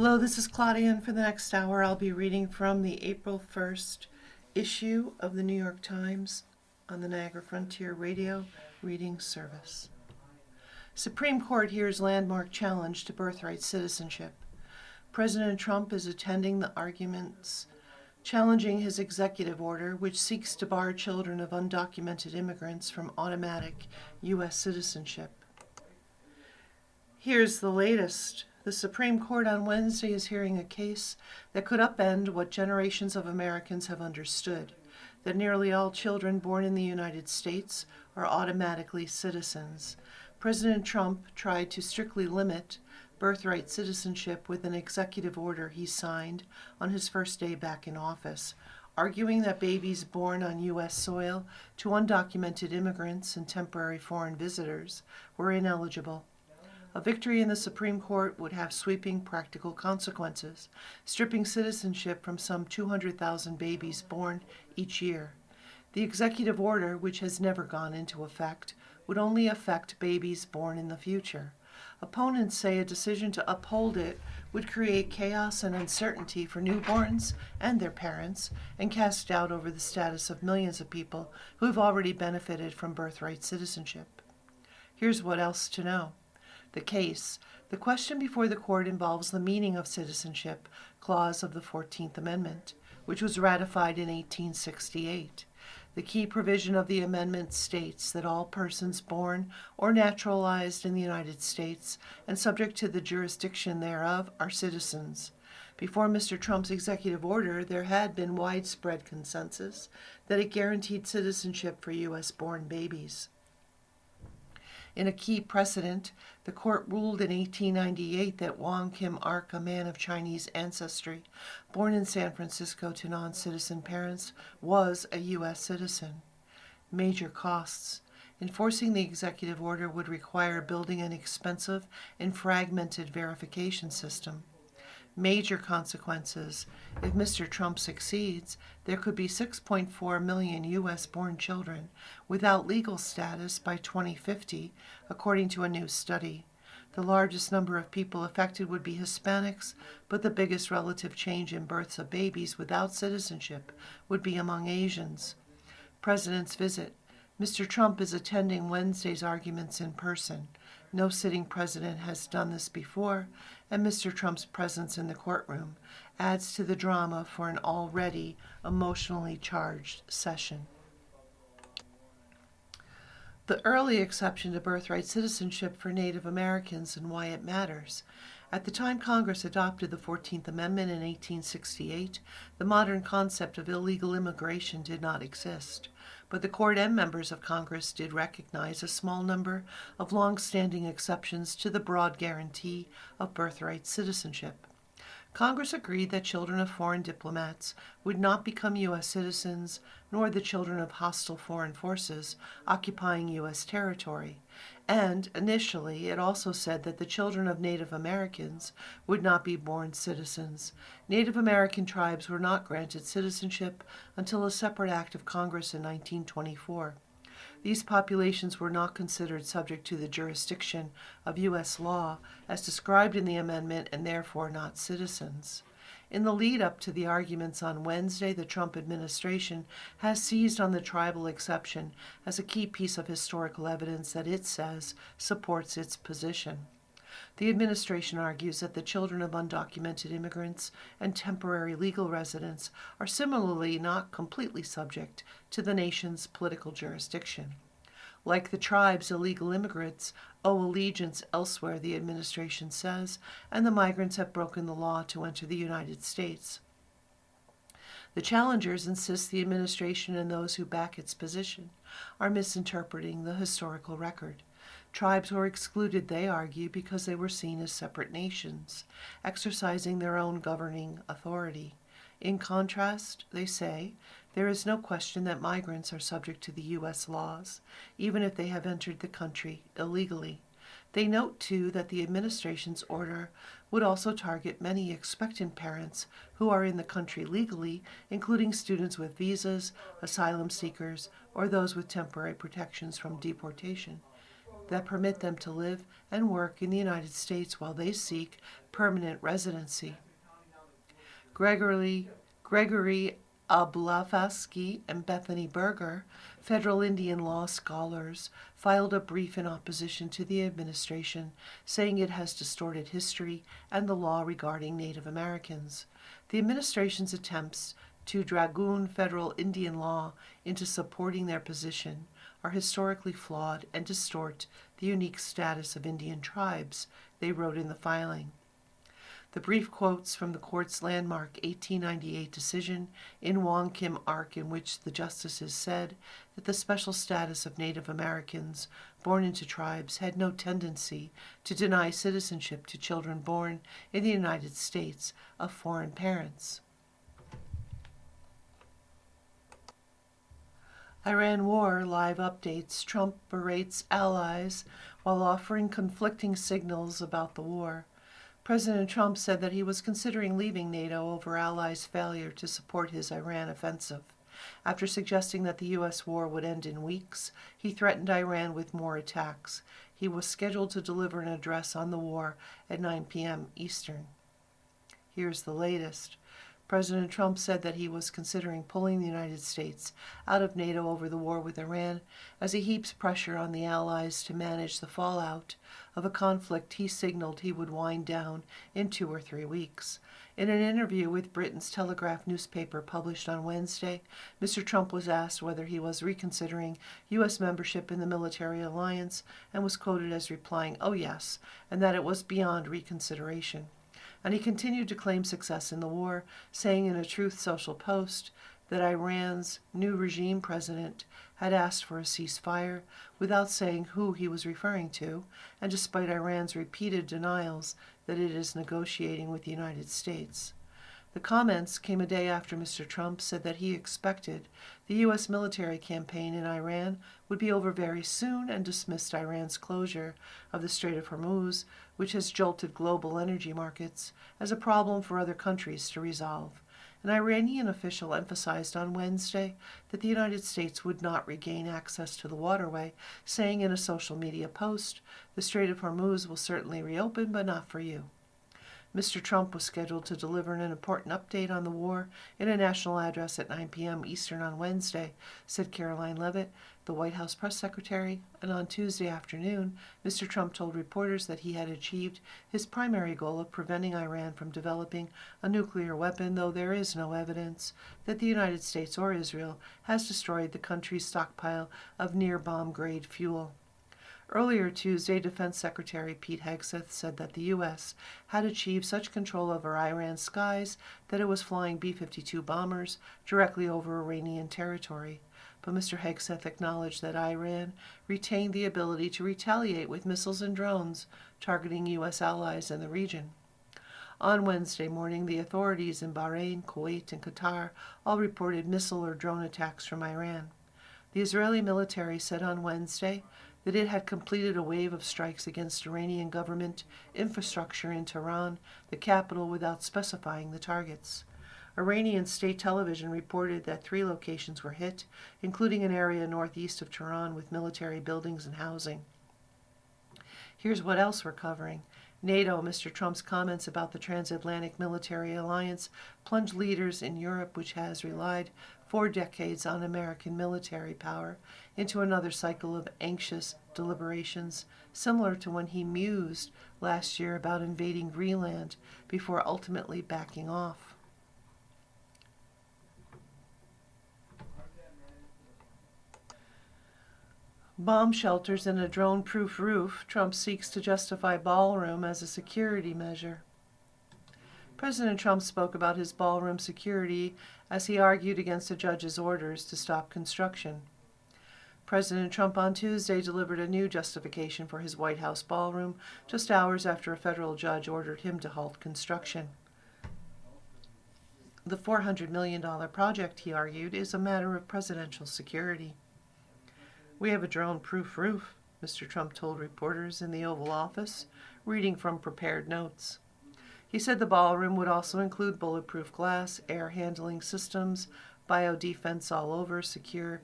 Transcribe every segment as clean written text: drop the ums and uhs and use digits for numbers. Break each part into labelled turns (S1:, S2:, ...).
S1: Hello, this is Claudia, and for the next hour I'll be reading from the April 1st issue of the New York Times on the Niagara Frontier Radio Reading Service. Supreme Court hears landmark challenge to birthright citizenship. President Trump is attending the arguments challenging his executive order, which seeks to bar children of undocumented immigrants from automatic U.S. citizenship. Here's the latest. The Supreme Court on Wednesday is hearing a case that could upend what generations of Americans have understood, that nearly all children born in the United States are automatically citizens. President Trump tried to strictly limit birthright citizenship with an executive order he signed on his first day back in office, arguing that babies born on U.S. soil to undocumented immigrants and temporary foreign visitors were ineligible. A victory in the Supreme Court would have sweeping practical consequences, stripping citizenship from some 200,000 babies born each year. The executive order, which has never gone into effect, would only affect babies born in the future. Opponents say a decision to uphold it would create chaos and uncertainty for newborns and their parents and cast doubt over the status of millions of people who have already benefited from birthright citizenship. Here's what else to know. The case. The question before the court involves the meaning of citizenship clause of the 14th Amendment, which was ratified in 1868. The key provision of the amendment states that all persons born or naturalized in the United States and subject to the jurisdiction thereof are citizens. Before Mr. Trump's executive order, there had been widespread consensus that it guaranteed citizenship for U.S.-born babies. In a key precedent, the court ruled in 1898 that Wong Kim Ark, a man of Chinese ancestry, born in San Francisco to non-citizen parents, was a U.S. citizen. Major costs. Enforcing the executive order would require building an expensive and fragmented verification system. Major consequences. If Mr. Trump succeeds, there could be 6.4 million U.S.-born children without legal status by 2050, according to a new study. The largest number of people affected would be Hispanics, but the biggest relative change in births of babies without citizenship would be among Asians. President's visit. Mr. Trump is attending Wednesday's arguments in person. No sitting president has done this before, and Mr. Trump's presence in the courtroom adds to the drama for an already emotionally charged session. The early exception to birthright citizenship for Native Americans and why it matters. At the time Congress adopted the 14th Amendment in 1868, the modern concept of illegal immigration did not exist, but the court and members of Congress did recognize a small number of long-standing exceptions to the broad guarantee of birthright citizenship. Congress agreed that children of foreign diplomats would not become U.S. citizens, nor the children of hostile foreign forces occupying U.S. territory. And initially, it also said that the children of Native Americans would not be born citizens. Native American tribes were not granted citizenship until a separate act of Congress in 1924. These populations were not considered subject to the jurisdiction of U.S. law as described in the amendment and therefore not citizens. In the lead-up to the arguments on Wednesday, the Trump administration has seized on the tribal exception as a key piece of historical evidence that it says supports its position. The administration argues that the children of undocumented immigrants and temporary legal residents are similarly not completely subject to the nation's political jurisdiction. Like the tribes, illegal immigrants owe allegiance elsewhere, the administration says, and the migrants have broken the law to enter the United States. The challengers insist the administration and those who back its position are misinterpreting the historical record. Tribes were excluded, they argue, because they were seen as separate nations, exercising their own governing authority. In contrast, they say, there is no question that migrants are subject to the U.S. laws, even if they have entered the country illegally. They note, too, that the administration's order would also target many expectant parents who are in the country legally, including students with visas, asylum seekers, or those with temporary protections from deportation. that permit them to live and work in the United States while they seek permanent residency. Gregory Blavatsky and Bethany Berger, federal Indian law scholars, filed a brief in opposition to the administration, saying it has distorted history and the law regarding Native Americans. The administration's attempts to dragoon federal Indian law into supporting their position are historically flawed and distort the unique status of Indian tribes, they wrote in the filing. The brief quotes from the court's landmark 1898 decision in Wong Kim Ark, in which the justices said that the special status of Native Americans born into tribes had no tendency to deny citizenship to children born in the United States of foreign parents. Iran war live updates. Trump berates allies while offering conflicting signals about the war. President Trump said that he was considering leaving NATO over allies' failure to support his Iran offensive. After suggesting that the U.S. war would end in weeks, he threatened Iran with more attacks. He was scheduled to deliver an address on the war at 9 p.m. Eastern. Here's the latest. President Trump said that he was considering pulling the United States out of NATO over the war with Iran as he heaps pressure on the allies to manage the fallout of a conflict he signaled he would wind down in 2 or 3 weeks. In an interview with Britain's Telegraph newspaper published on Wednesday, Mr. Trump was asked whether he was reconsidering U.S. membership in the military alliance and was quoted as replying, "Oh yes," and that it was beyond reconsideration. And he continued to claim success in the war, saying in a Truth Social post that Iran's new regime president had asked for a ceasefire without saying who he was referring to, and despite Iran's repeated denials that it is negotiating with the United States. The comments came a day after Mr. Trump said that he expected the U.S. military campaign in Iran would be over very soon and dismissed Iran's closure of the Strait of Hormuz, which has jolted global energy markets, as a problem for other countries to resolve. An Iranian official emphasized on Wednesday that the United States would not regain access to the waterway, saying in a social media post, "The Strait of Hormuz will certainly reopen, but not for you." Mr. Trump was scheduled to deliver an important update on the war in a national address at 9 p.m. Eastern on Wednesday, said Caroline Leavitt, the White House press secretary, and on Tuesday afternoon, Mr. Trump told reporters that he had achieved his primary goal of preventing Iran from developing a nuclear weapon, though there is no evidence that the United States or Israel has destroyed the country's stockpile of near-bomb-grade fuel. Earlier Tuesday, Defense Secretary Pete Hegseth said that the U.S. had achieved such control over Iran's skies that it was flying B-52 bombers directly over Iranian territory. But Mr. Hegseth acknowledged that Iran retained the ability to retaliate with missiles and drones targeting U.S. allies in the region. On Wednesday morning, the authorities in Bahrain, Kuwait, and Qatar all reported missile or drone attacks from Iran. The Israeli military said on Wednesday that it had completed a wave of strikes against Iranian government infrastructure in Tehran, the capital, without specifying the targets. Iranian state television reported that 3 locations were hit, including an area northeast of Tehran with military buildings and housing. Here's what else we're covering. NATO, Mr. Trump's comments about the transatlantic military alliance plunged leaders in Europe, which has relied for decades on American military power, into another cycle of anxious deliberations, similar to when he mused last year about invading Greenland before ultimately backing off. Bomb shelters and a drone-proof roof. Trump seeks to justify ballroom as a security measure. President Trump spoke about his ballroom security as he argued against a judge's orders to stop construction. President Trump on Tuesday delivered a new justification for his White House ballroom just hours after a federal judge ordered him to halt construction. The $400 million project, he argued, is a matter of presidential security. "We have a drone-proof roof," Mr. Trump told reporters in the Oval Office, reading from prepared notes. He said the ballroom would also include bulletproof glass, air handling systems, biodefense all over, secure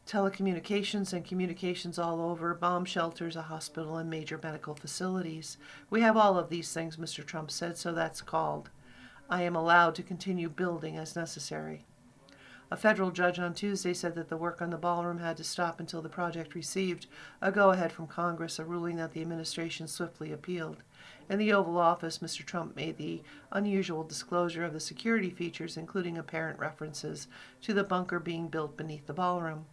S1: telecommunications and communications all over, bomb shelters, a hospital, and major medical facilities. We have all of these things, Mr. Trump said, so that's called. I am allowed to continue building as necessary. A federal judge on Tuesday said that the work on the ballroom had to stop until the project received a go-ahead from Congress, a ruling that the administration swiftly appealed. In the Oval Office, Mr. Trump made the unusual disclosure of the security features, including apparent references to the bunker being built beneath the ballroom.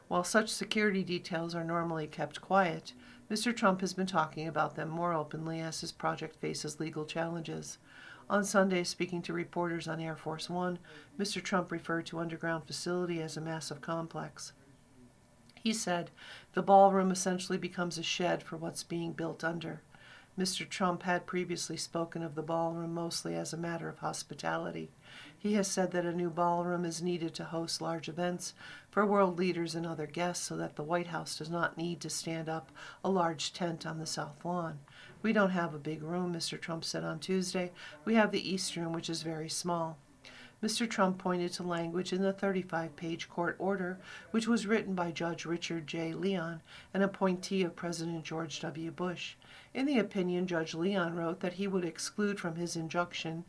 S1: While such security details are normally kept quiet, Mr. Trump has been talking about them more openly as his project faces legal challenges. On Sunday, speaking to reporters on Air Force One, Mr. Trump referred to underground facility as a massive complex. He said, the ballroom essentially becomes a shed for what's being built under. Mr. Trump had previously spoken of the ballroom mostly as a matter of hospitality. He has said that a new ballroom is needed to host large events for world leaders and other guests so that the White House does not need to stand up a large tent on the South Lawn. We don't have a big room, Mr. Trump said on Tuesday. We have the East Room, which is very small. Mr. Trump pointed to language in the 35-page court order, which was written by Judge Richard J. Leon, an appointee of President George W. Bush. In the opinion, Judge Leon wrote that he would exclude from his injunction,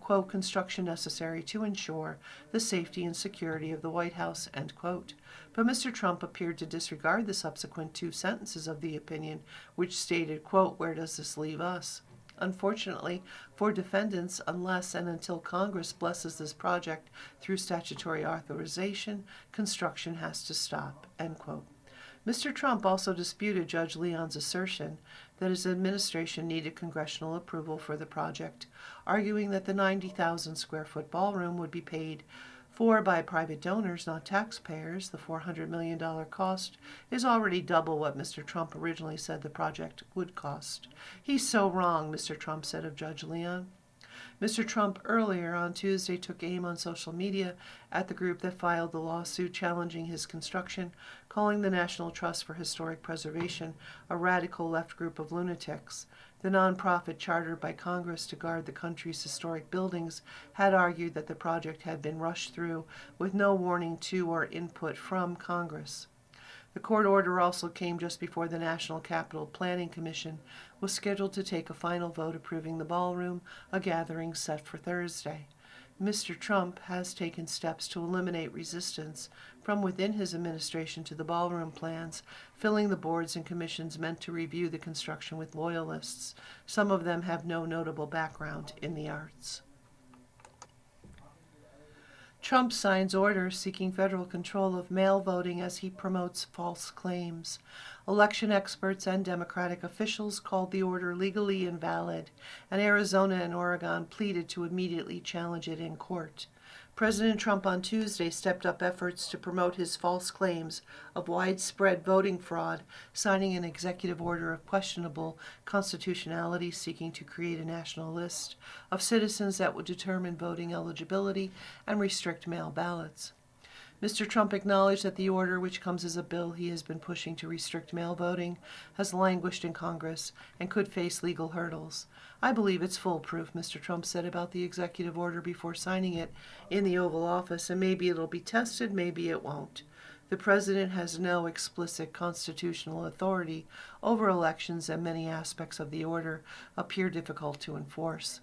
S1: quote, construction necessary to ensure the safety and security of the White House, end quote. But Mr. Trump appeared to disregard the subsequent two sentences of the opinion, which stated, quote, where does this leave us? Unfortunately for defendants, unless and until Congress blesses this project through statutory authorization, construction has to stop, end quote. Mr. Trump also disputed Judge Leon's assertion that his administration needed congressional approval for the project, arguing that the 90,000 square foot ballroom would be paid for by private donors, not taxpayers. The $400 million cost is already double what Mr. Trump originally said the project would cost. He's so wrong, Mr. Trump said of Judge Leon. Mr. Trump earlier on Tuesday took aim on social media at the group that filed the lawsuit challenging his construction, calling the National Trust for Historic Preservation a radical left group of lunatics. The nonprofit chartered by Congress to guard the country's historic buildings had argued that the project had been rushed through with no warning to or input from Congress. The court order also came just before the National Capital Planning Commission was scheduled to take a final vote approving the ballroom, a gathering set for Thursday. Mr. Trump has taken steps to eliminate resistance from within his administration to the ballroom plans, filling the boards and commissions meant to review the construction with loyalists. Some of them have no notable background in the arts. Trump signs orders seeking federal control of mail voting as he promotes false claims. Election experts and Democratic officials called the order legally invalid, and Arizona and Oregon pleaded to immediately challenge it in court. President Trump on Tuesday stepped up efforts to promote his false claims of widespread voting fraud, signing an executive order of questionable constitutionality seeking to create a national list of citizens that would determine voting eligibility and restrict mail ballots. Mr. Trump acknowledged that the order, which comes as a bill he has been pushing to restrict mail voting, has languished in Congress and could face legal hurdles. I believe it's foolproof, Mr. Trump said about the executive order before signing it in the Oval Office, and maybe it'll be tested, maybe it won't. The president has no explicit constitutional authority over elections, and many aspects of the order appear difficult to enforce.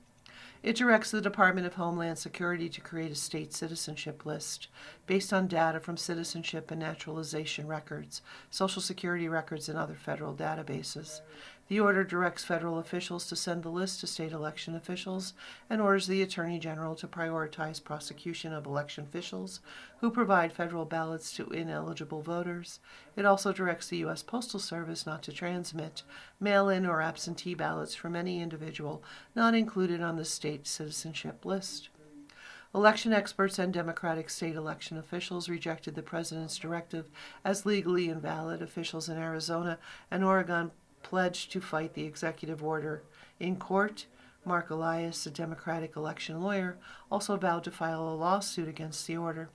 S1: It directs the Department of Homeland Security to create a state citizenship list based on data from citizenship and naturalization records, Social Security records, and other federal databases. The order directs federal officials to send the list to state election officials and orders the Attorney General to prioritize prosecution of election officials who provide federal ballots to ineligible voters. It also directs the U.S. Postal Service not to transmit mail-in or absentee ballots from any individual not included on the state citizenship list. Election experts and Democratic state election officials rejected the president's directive as legally invalid. Officials in Arizona and Oregon pledged to fight the executive order in court. Mark Elias, a Democratic election lawyer, also vowed to file a lawsuit against the order.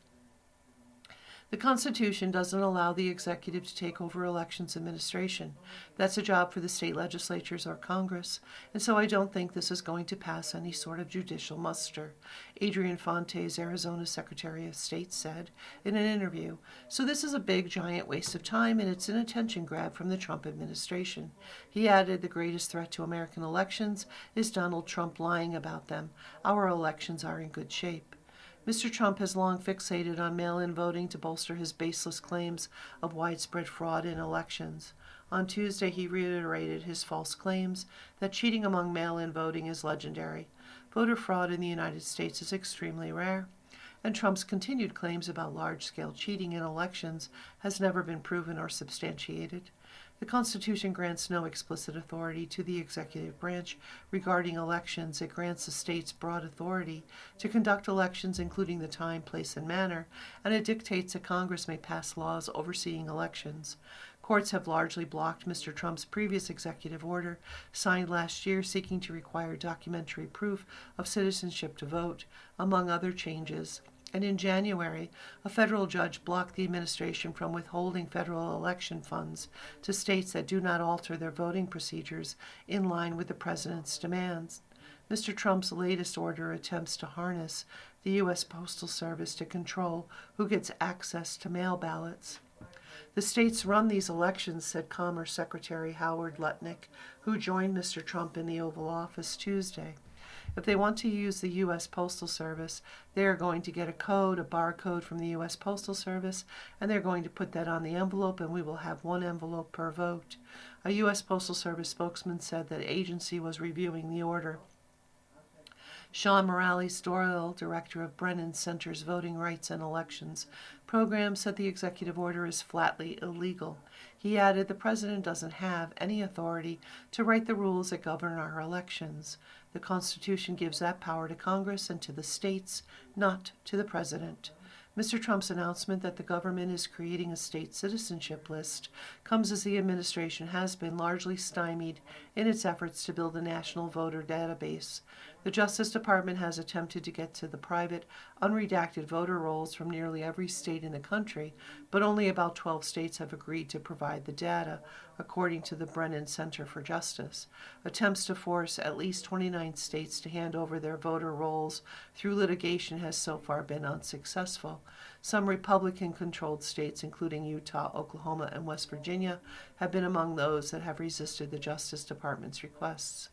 S1: The Constitution doesn't allow the executive to take over elections administration. That's a job for the state legislatures or Congress, and so I don't think this is going to pass any sort of judicial muster, Adrian Fontes, Arizona Secretary of State, said in an interview. So this is a big, giant waste of time, and it's an attention grab from the Trump administration. He added, the greatest threat to American elections is Donald Trump lying about them. Our elections are in good shape. Mr. Trump has long fixated on mail-in voting to bolster his baseless claims of widespread fraud in elections. On Tuesday, he reiterated his false claims that cheating among mail-in voting is legendary. Voter fraud in the United States is extremely rare, and Trump's continued claims about large-scale cheating in elections has never been proven or substantiated. The Constitution grants no explicit authority to the executive branch regarding elections. It grants the states broad authority to conduct elections, including the time, place, and manner, and it dictates that Congress may pass laws overseeing elections. Courts have largely blocked Mr. Trump's previous executive order, signed last year, seeking to require documentary proof of citizenship to vote, among other changes. And in January, a federal judge blocked the administration from withholding federal election funds to states that do not alter their voting procedures in line with the president's demands. Mr. Trump's latest order attempts to harness the U.S. Postal Service to control who gets access to mail ballots. The states run these elections, said Commerce Secretary Howard Lutnick, who joined Mr. Trump in the Oval Office Tuesday. If they want to use the U.S. Postal Service, they are going to get a code, a barcode from the U.S. Postal Service, and they're going to put that on the envelope, and we will have one envelope per vote. A U.S. Postal Service spokesman said that the agency was reviewing the order. Sean Morales-Doyle, director of Brennan Center's Voting Rights and Elections program, said the executive order is flatly illegal. He added, the president doesn't have any authority to write the rules that govern our elections. The Constitution gives that power to Congress and to the states, not to the president. Mr. Trump's announcement that the government is creating a state citizenship list comes as the administration has been largely stymied in its efforts to build a national voter database. The Justice Department has attempted to get to the private, unredacted voter rolls from nearly every state in the country, but only about 12 states have agreed to provide the data, according to the Brennan Center for Justice. Attempts to force at least 29 states to hand over their voter rolls through litigation has so far been unsuccessful. Some Republican-controlled states, including Utah, Oklahoma, and West Virginia, have been among those that have resisted the Justice Department's requests.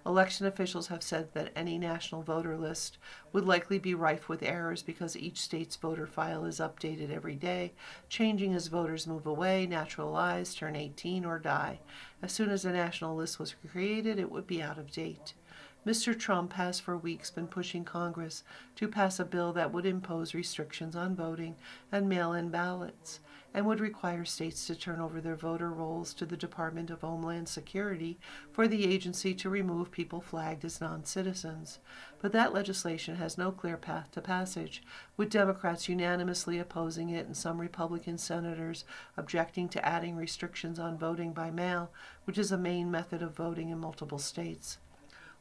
S1: Election officials have said that any national voter list would likely be rife with errors because each state's voter file is updated every day, changing as voters move away, naturalize, turn 18, or die. As soon as a national list was created, it would be out of date. Mr. Trump has for weeks been pushing Congress to pass a bill that would impose restrictions on voting and mail-in ballots and would require states to turn over their voter rolls to the Department of Homeland Security for the agency to remove people flagged as non-citizens. But that legislation has no clear path to passage, with Democrats unanimously opposing it and some Republican senators objecting to adding restrictions on voting by mail, which is a main method of voting in multiple states.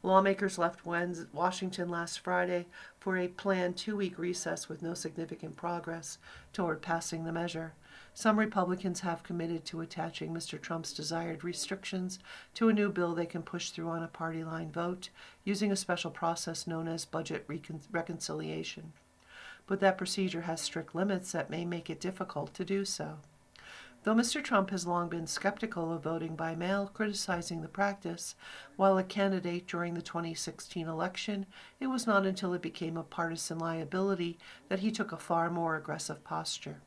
S1: Lawmakers left Washington last Friday for a planned 2-week recess with no significant progress toward passing the measure. Some Republicans have committed to attaching Mr. Trump's desired restrictions to a new bill they can push through on a party-line vote using a special process known as budget reconciliation. But that procedure has strict limits that may make it difficult to do so. Though Mr. Trump has long been skeptical of voting by mail, criticizing the practice, while a candidate during the 2016 election, it was not until it became a partisan liability that he took a far more aggressive posture.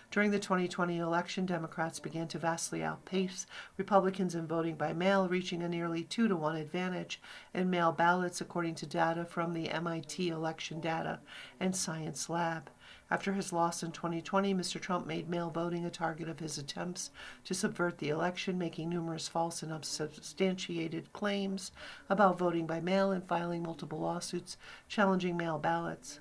S1: During the 2020 election, Democrats began to vastly outpace Republicans in voting by mail, reaching a nearly 2-to-1 advantage in mail ballots, according to data from the MIT Election Data and Science Lab. After his loss in 2020, Mr. Trump made mail voting a target of his attempts to subvert the election, making numerous false and unsubstantiated claims about voting by mail and filing multiple lawsuits challenging mail ballots.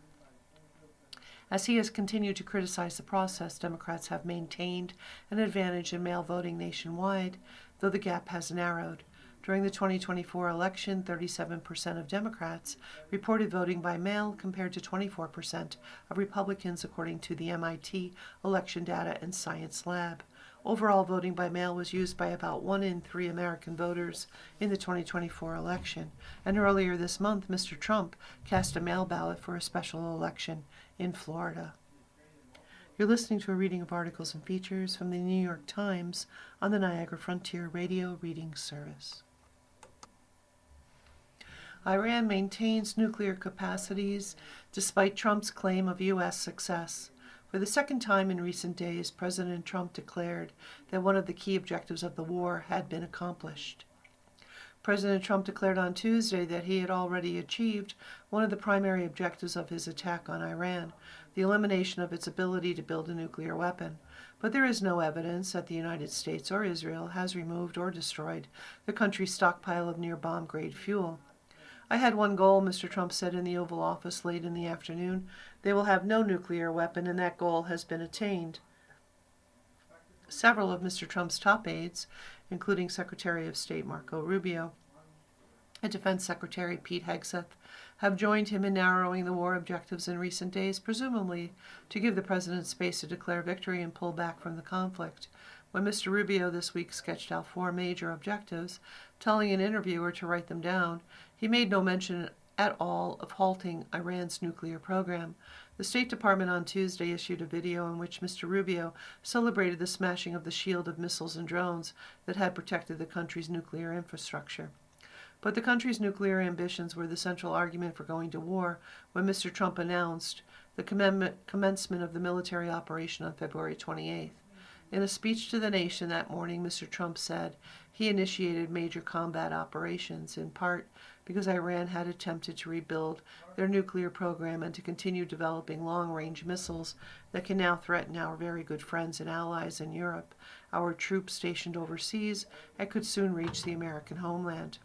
S1: As he has continued to criticize the process, Democrats have maintained an advantage in mail voting nationwide, though the gap has narrowed. During the 2024 election, 37% of Democrats reported voting by mail compared to 24% of Republicans, according to the MIT Election Data and Science Lab. Overall, voting by mail was used by about 1 in 3 American voters in the 2024 election. And earlier this month, Mr. Trump cast a mail ballot for a special election in Florida. You're listening to a reading of articles and features from the New York Times on the Niagara Frontier Radio Reading Service. Iran maintains nuclear capacities despite Trump's claim of U.S. success. For the second time in recent days, President Trump declared that one of the key objectives of the war had been accomplished. President Trump declared on Tuesday that he had already achieved one of the primary objectives of his attack on Iran, the elimination of its ability to build a nuclear weapon. But there is no evidence that the United States or Israel has removed or destroyed the country's stockpile of near bomb-grade fuel. I had one goal, Mr. Trump said in the Oval Office late in the afternoon. They will have no nuclear weapon, and that goal has been attained. Several of Mr. Trump's top aides, including Secretary of State Marco Rubio and Defense Secretary Pete Hegseth, have joined him in narrowing the war objectives in recent days, presumably to give the president space to declare victory and pull back from the conflict. When Mr. Rubio this week sketched out 4 major objectives, telling an interviewer to write them down, he made no mention at all of halting Iran's nuclear program. The State Department on Tuesday issued a video in which Mr. Rubio celebrated the smashing of the shield of missiles and drones that had protected the country's nuclear infrastructure. But the country's nuclear ambitions were the central argument for going to war when Mr. Trump announced the commencement of the military operation on February 28th. In a speech to the nation that morning, Mr. Trump said he initiated major combat operations, in part because Iran had attempted to rebuild their nuclear program and to continue developing long-range missiles that can now threaten our very good friends and allies in Europe, our troops stationed overseas, and could soon reach the American homeland.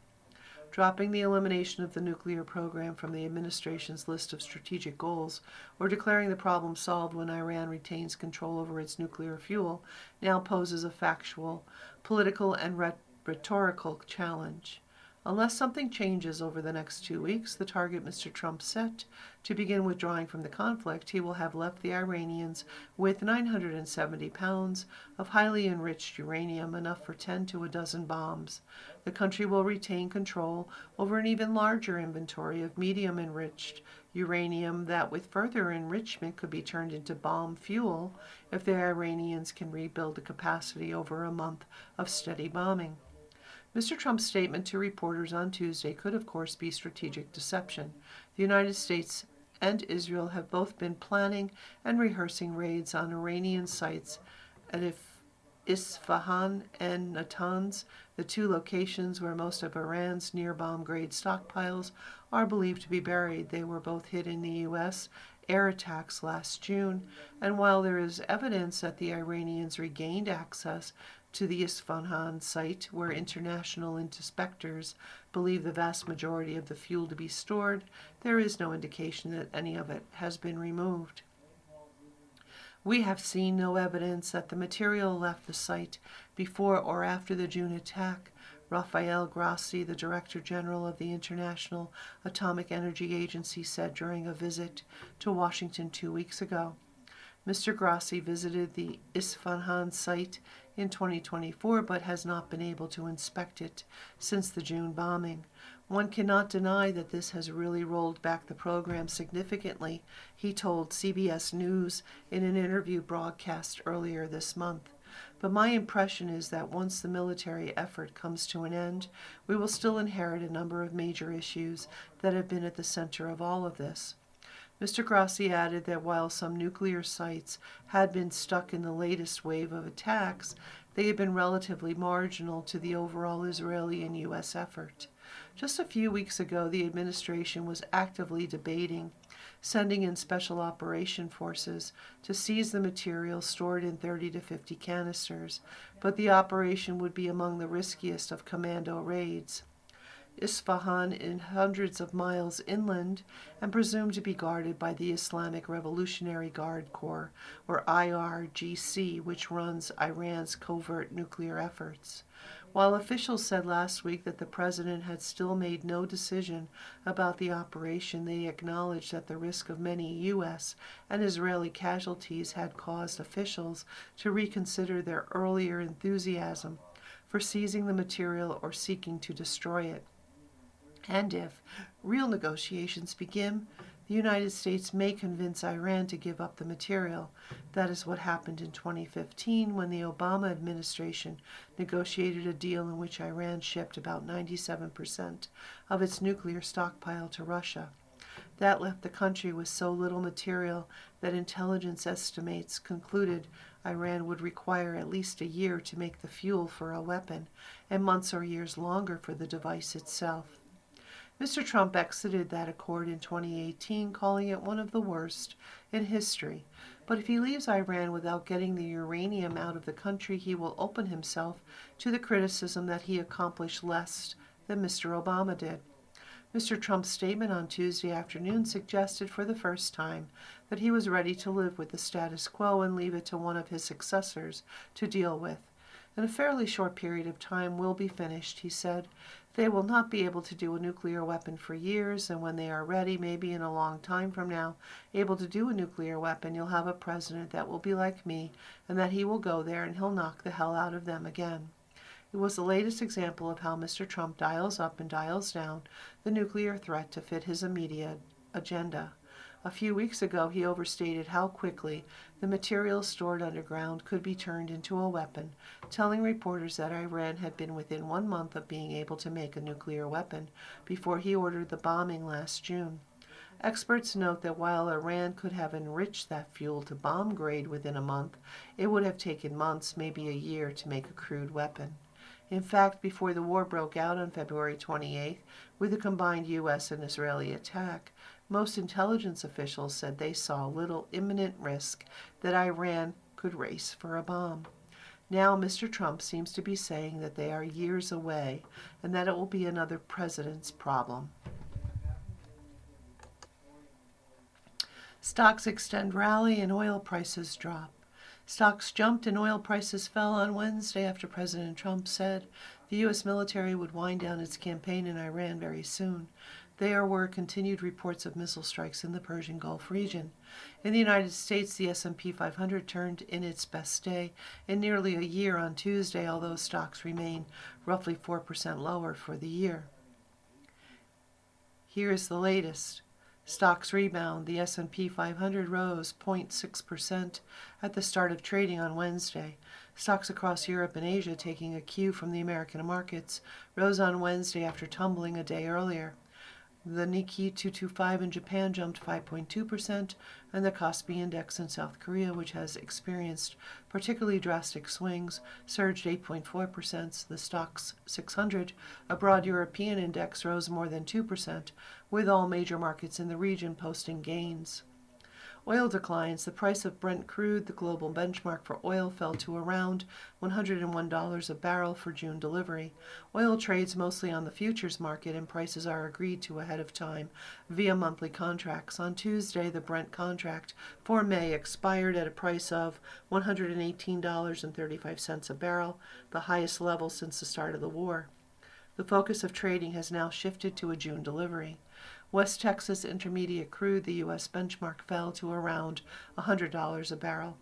S1: Dropping the elimination of the nuclear program from the administration's list of strategic goals, or declaring the problem solved when Iran retains control over its nuclear fuel, now poses a factual, political, and rhetorical challenge. Unless something changes over the next 2 weeks, the target Mr. Trump set to begin withdrawing from the conflict, he will have left the Iranians with 970 pounds of highly enriched uranium, enough for 10 to a dozen bombs. The country will retain control over an even larger inventory of medium-enriched uranium that, with further enrichment, could be turned into bomb fuel if the Iranians can rebuild the capacity over a month of steady bombing. Mr. Trump's statement to reporters on Tuesday could, of course, be strategic deception. The United States and Israel have both been planning and rehearsing raids on Iranian sites at Isfahan and Natanz, the 2 locations where most of Iran's near bomb-grade stockpiles are believed to be buried. They were both hit in the U.S. air attacks last June, and while there is evidence that the Iranians regained access to the Isfahan site, where international inspectors believe the vast majority of the fuel to be stored, there is no indication that any of it has been removed. We have seen no evidence that the material left the site before or after the June attack, Rafael Grossi, the Director General of the International Atomic Energy Agency, said during a visit to Washington 2 weeks ago. Mr. Grossi visited the Isfahan site in 2024 but has not been able to inspect it since the June bombing. One cannot deny that this has really rolled back the program significantly, he told CBS News in an interview broadcast earlier this month. But my impression is that once the military effort comes to an end, we will still inherit a number of major issues that have been at the center of all of this. Mr. Grossi added that while some nuclear sites had been stuck in the latest wave of attacks, they had been relatively marginal to the overall Israeli and U.S. effort. Just a few weeks ago, the administration was actively debating sending in special operation forces to seize the material stored in 30 to 50 canisters, but the operation would be among the riskiest of commando raids. Isfahan is hundreds of miles inland and presumed to be guarded by the Islamic Revolutionary Guard Corps, or IRGC, which runs Iran's covert nuclear efforts. While officials said last week that the president had still made no decision about the operation, they acknowledged that the risk of many U.S. and Israeli casualties had caused officials to reconsider their earlier enthusiasm for seizing the material or seeking to destroy it. And if real negotiations begin, the United States may convince Iran to give up the material. That is what happened in 2015 when the Obama administration negotiated a deal in which Iran shipped about 97% of its nuclear stockpile to Russia. That left the country with so little material that intelligence estimates concluded Iran would require at least a year to make the fuel for a weapon, and months or years longer for the device itself. Mr. Trump exited that accord in 2018, calling it one of the worst in history. But if he leaves Iran without getting the uranium out of the country, he will open himself to the criticism that he accomplished less than Mr. Obama did. Mr. Trump's statement on Tuesday afternoon suggested for the first time that he was ready to live with the status quo and leave it to one of his successors to deal with. In a fairly short period of time we'll be finished, he said. They will not be able to do a nuclear weapon for years, and when they are ready, maybe in a long time from now, able to do a nuclear weapon, you'll have a president that will be like me, and that he will go there and he'll knock the hell out of them again. It was the latest example of how Mr. Trump dials up and dials down the nuclear threat to fit his immediate agenda. A few weeks ago, he overstated how quickly the material stored underground could be turned into a weapon, telling reporters that Iran had been within 1 month of being able to make a nuclear weapon before he ordered the bombing last June. Experts note that while Iran could have enriched that fuel to bomb grade within a month, it would have taken months, maybe a year, to make a crude weapon. In fact, before the war broke out on February 28th, with a combined U.S. and Israeli attack, most intelligence officials said they saw little imminent risk that Iran could race for a bomb. Now Mr. Trump seems to be saying that they are years away and that it will be another president's problem. Stocks extend rally and oil prices drop. Stocks jumped and oil prices fell on Wednesday after President Trump said the U.S. military would wind down its campaign in Iran very soon. There were continued reports of missile strikes in the Persian Gulf region. In the United States, the S&P 500 turned in its best day in nearly a year on Tuesday, although stocks remain roughly 4% lower for the year. Here is the latest. Stocks rebound. The S&P 500 rose 0.6% at the start of trading on Wednesday. Stocks across Europe and Asia, taking a cue from the American markets, rose on Wednesday after tumbling a day earlier. The Nikkei 225 in Japan jumped 5.2%, and the Kospi Index in South Korea, which has experienced particularly drastic swings, surged 8.4%. The Stoxx 600, a broad European index, rose more than 2%, with all major markets in the region posting gains. Oil declines. The price of Brent crude, the global benchmark for oil, fell to around $101 a barrel for June delivery. Oil trades mostly on the futures market, and prices are agreed to ahead of time via monthly contracts. On Tuesday, the Brent contract for May expired at a price of $118.35 a barrel, the highest level since the start of the war. The focus of trading has now shifted to a June delivery. West Texas Intermediate crude, the U.S. benchmark, fell to around $100 a barrel.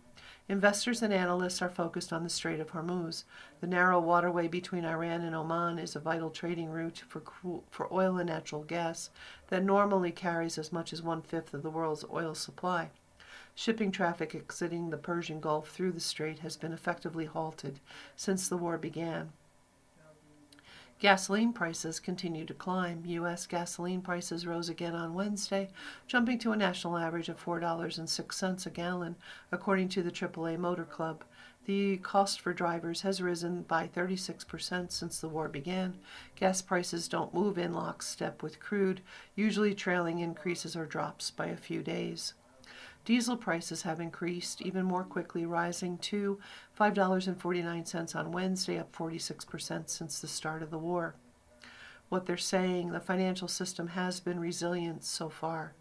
S1: Investors and analysts are focused on the Strait of Hormuz. The narrow waterway between Iran and Oman is a vital trading route for oil and natural gas that normally carries as much as 1/5 of the world's oil supply. Shipping traffic exiting the Persian Gulf through the strait has been effectively halted since the war began. Gasoline prices continue to climb. U.S. gasoline prices rose again on Wednesday, jumping to a national average of $4.06 a gallon, according to the AAA Motor Club. The cost for drivers has risen by 36% since the war began. Gas prices don't move in lockstep with crude, usually trailing increases or drops by a few days. Diesel prices have increased even more quickly, rising to $5.49 on Wednesday, up 46% since the start of the war. What they're saying, the financial system has been resilient so far.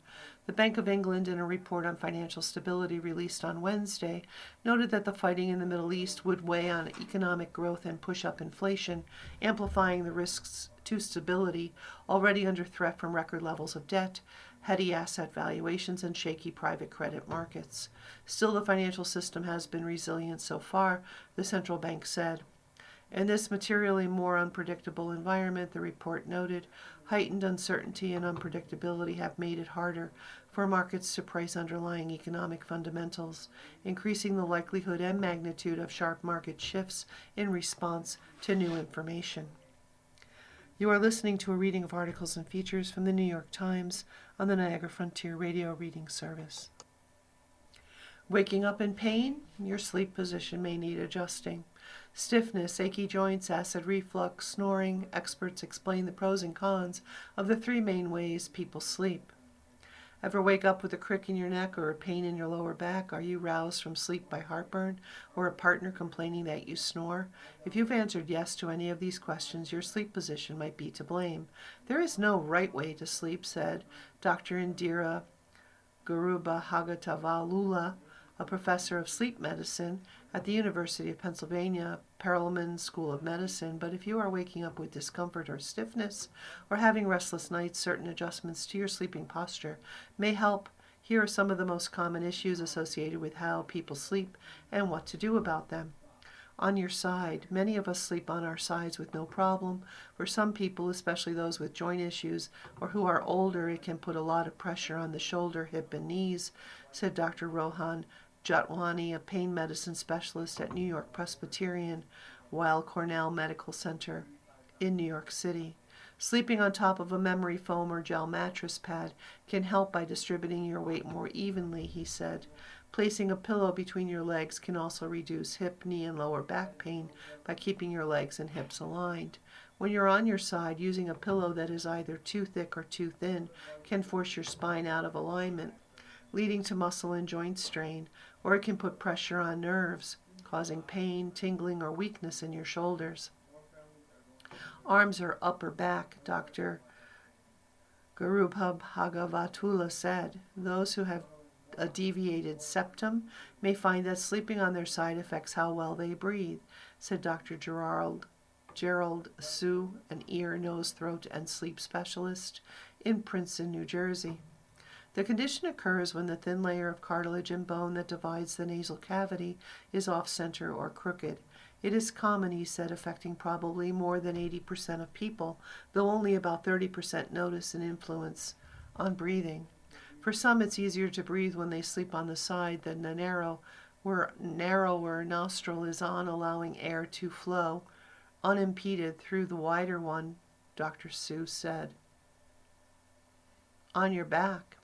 S1: The Bank of England, in a report on financial stability released on Wednesday, noted that the fighting in the Middle East would weigh on economic growth and push up inflation, amplifying the risks to stability, already under threat from record levels of debt, heady asset valuations, and shaky private credit markets. Still, the financial system has been resilient so far, the central bank said. In this materially more unpredictable environment, the report noted, heightened uncertainty and unpredictability have made it harder for markets to price underlying economic fundamentals, increasing the likelihood and magnitude of sharp market shifts in response to new information. You are listening to a reading of articles and features from the New York Times on the Niagara Frontier Radio Reading Service. Waking up in pain? Your sleep position may need adjusting. Stiffness, achy joints, acid reflux, snoring. Experts explain the pros and cons of the three main ways people sleep. Ever wake up with a crick in your neck or a pain in your lower back? Are you roused from sleep by heartburn or a partner complaining that you snore? If you've answered yes to any of these questions, your sleep position might be to blame. There is no right way to sleep, said Dr. Indira Garubahagatalula, a professor of sleep medicine at the University of Pennsylvania Perelman School of Medicine. But if you are waking up with discomfort or stiffness or having restless nights, certain adjustments to your sleeping posture may help. Here are some of the most common issues associated with how people sleep and what to do about them. On your side. Many of us sleep on our sides with no problem. For some people, especially those with joint issues or who are older, it can put a lot of pressure on the shoulder, hip, and knees, said Dr. Rohan Jotwani, a pain medicine specialist at New York Presbyterian Weill Cornell Medical Center in New York City. Sleeping on top of a memory foam or gel mattress pad can help by distributing your weight more evenly, he said. Placing a pillow between your legs can also reduce hip, knee, and lower back pain by keeping your legs and hips aligned. When you're on your side, using a pillow that is either too thick or too thin can force your spine out of alignment, leading to muscle and joint strain, or it can put pressure on nerves, causing pain, tingling, or weakness in your shoulders. Arms or upper back, Dr. Garubhagavatula said. Those who have a deviated septum may find that sleeping on their side affects how well they breathe, said Dr. Gerald Sue, an ear, nose, throat, and sleep specialist in Princeton, New Jersey. The condition occurs when the thin layer of cartilage and bone that divides the nasal cavity is off-center or crooked. It is common, he said, affecting probably more than 80% of people, though only about 30% notice an influence on breathing. For some, it's easier to breathe when they sleep on the side than the narrower nostril is on, allowing air to flow unimpeded through the wider one, Dr. Seuss said. On your back.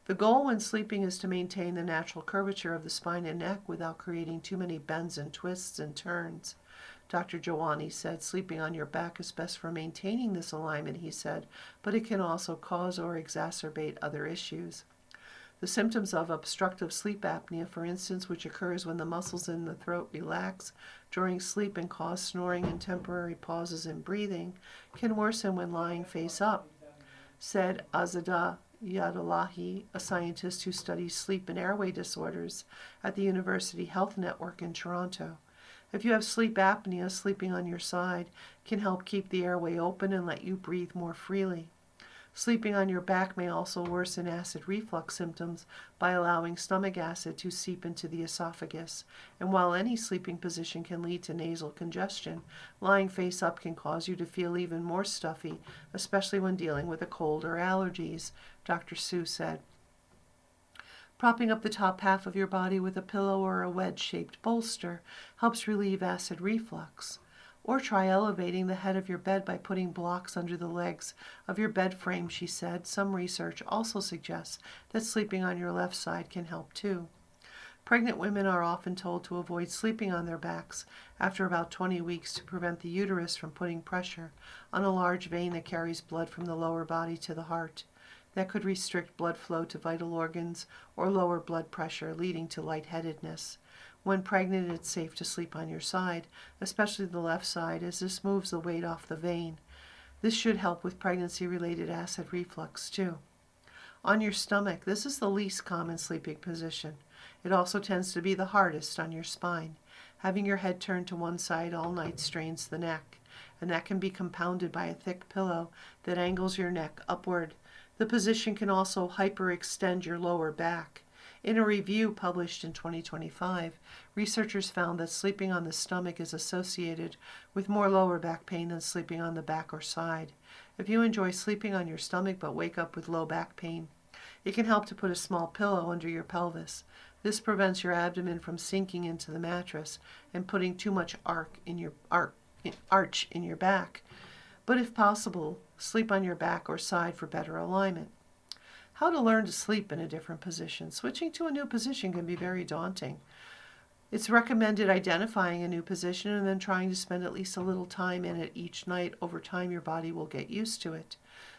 S1: The goal when sleeping is to maintain the natural curvature of the spine and neck without creating too many bends and twists and turns. Dr. Jawani said sleeping on your back is best for maintaining this alignment, he said, but it can also cause or exacerbate other issues. The symptoms of obstructive sleep apnea, for instance, which occurs when the muscles in the throat relax during sleep and cause snoring and temporary pauses in breathing, can worsen when lying face up, said Azadeh Yadolahi, a scientist who studies sleep and airway disorders at the University Health Network in Toronto. If you have sleep apnea, sleeping on your side can help keep the airway open and let you breathe more freely. Sleeping on your back may also worsen acid reflux symptoms by allowing stomach acid to seep into the esophagus. And while any sleeping position can lead to nasal congestion, lying face up can cause you to feel even more stuffy, especially when dealing with a cold or allergies, Dr. Sue said. Propping up the top half of your body with a pillow or a wedge-shaped bolster helps relieve acid reflux. Or try elevating the head of your bed by putting blocks under the legs of your bed frame, she said. Some research also suggests that sleeping on your left side can help too. Pregnant women are often told to avoid sleeping on their backs after about 20 weeks to prevent the uterus from putting pressure on a large vein that carries blood from the lower body to the heart. That could restrict blood flow to vital organs or lower blood pressure, leading to lightheadedness. When pregnant, it's safe to sleep on your side, especially the left side, as this moves the weight off the vein. This should help with pregnancy-related acid reflux, too. On your stomach, this is the least common sleeping position. It also tends to be the hardest on your spine. Having your head turned to one side all night strains the neck, and that can be compounded by a thick pillow that angles your neck upward. The position can also hyperextend your lower back. In a review published in 2025, researchers found that sleeping on the stomach is associated with more lower back pain than sleeping on the back or side. If you enjoy sleeping on your stomach but wake up with low back pain, it can help to put a small pillow under your pelvis. This prevents your abdomen from sinking into the mattress and putting too much arch in your back. But if possible, sleep on your back or side for better alignment. How to learn to sleep in a different position. Switching to a new position can be very daunting. It's recommended identifying a new position and then trying to spend at least a little time in it each night. Over time, your body will get used to it.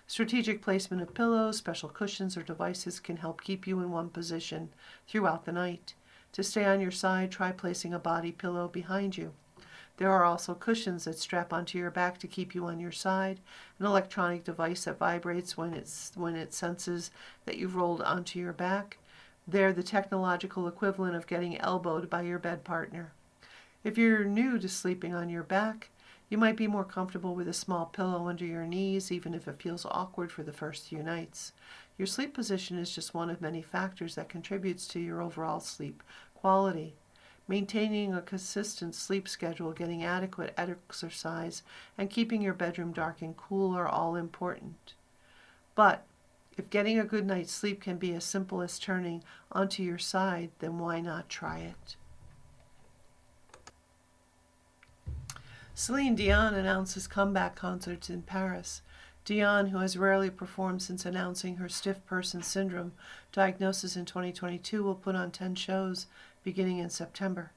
S1: Strategic placement of pillows, special cushions, or devices can help keep you in one position throughout the night. To stay on your side, try placing a body pillow behind you. There are also cushions that strap onto your back to keep you on your side, an electronic device that vibrates when it senses that you've rolled onto your back. They're the technological equivalent of getting elbowed by your bed partner. If you're new to sleeping on your back, you might be more comfortable with a small pillow under your knees, even if it feels awkward for the first few nights. Your sleep position is just one of many factors that contributes to your overall sleep quality. Maintaining a consistent sleep schedule, getting adequate exercise, and keeping your bedroom dark and cool are all important. But if getting a good night's sleep can be as simple as turning onto your side, then why not try it? Celine Dion announces comeback concerts in Paris. Dion, who has rarely performed since announcing her stiff person syndrome diagnosis in 2022, will put on 10 shows beginning in September.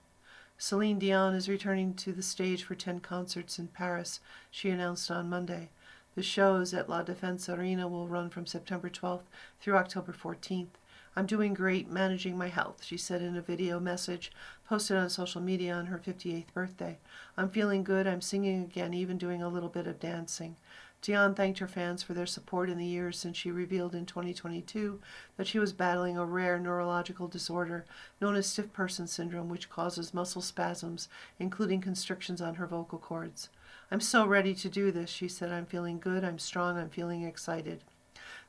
S1: Celine Dion is returning to the stage for 10 concerts in Paris, she announced on Monday. The shows at La Défense Arena will run from September 12th through October 14th. I'm doing great managing my health, she said in a video message posted on social media on her 58th birthday. I'm feeling good, I'm singing again, even doing a little bit of dancing. Dion thanked her fans for their support in the years since she revealed in 2022 that she was battling a rare neurological disorder known as stiff person syndrome, which causes muscle spasms, including constrictions on her vocal cords. I'm so ready to do this, she said. I'm feeling good, I'm strong, I'm feeling excited.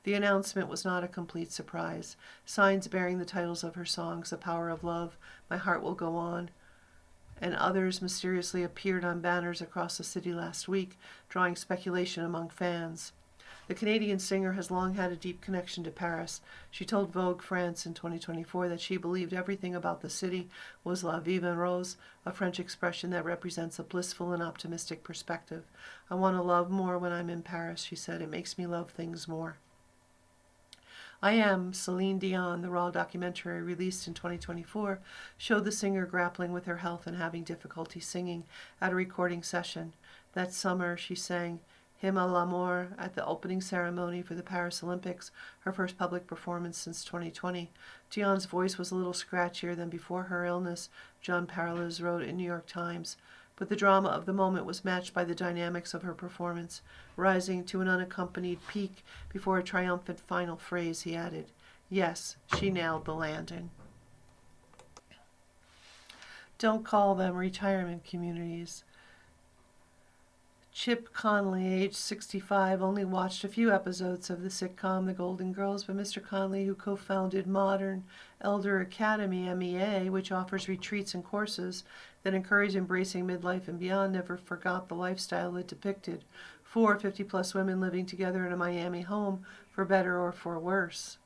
S1: The announcement was not a complete surprise. Signs bearing the titles of her songs, The Power of Love, My Heart Will Go On, and others mysteriously appeared on banners across the city last week, drawing speculation among fans. The Canadian singer has long had a deep connection to Paris. She told Vogue France in 2024 that she believed everything about the city was la vie en rose, a French expression that represents a blissful and optimistic perspective. I want to love more when I'm in Paris, she said. It makes me love things more. I Am Celine Dion, the Raw documentary released in 2024, showed the singer grappling with her health and having difficulty singing at a recording session. That summer, she sang Hymne à l'amour at the opening ceremony for the Paris Olympics, her first public performance since 2020. Dion's voice was a little scratchier than before her illness, John Parles wrote in New York Times. But the drama of the moment was matched by the dynamics of her performance, rising to an unaccompanied peak before a triumphant final phrase. He added, "Yes, she nailed the landing." Don't call them retirement communities. Chip Conley, age 65, only watched a few episodes of the sitcom The Golden Girls, but Mr. Conley, who co-founded Modern Elder Academy, MEA, which offers retreats and courses that encourage embracing midlife and beyond, never forgot the lifestyle it depicted. 4 50-plus women living together in a Miami home, for better or for worse.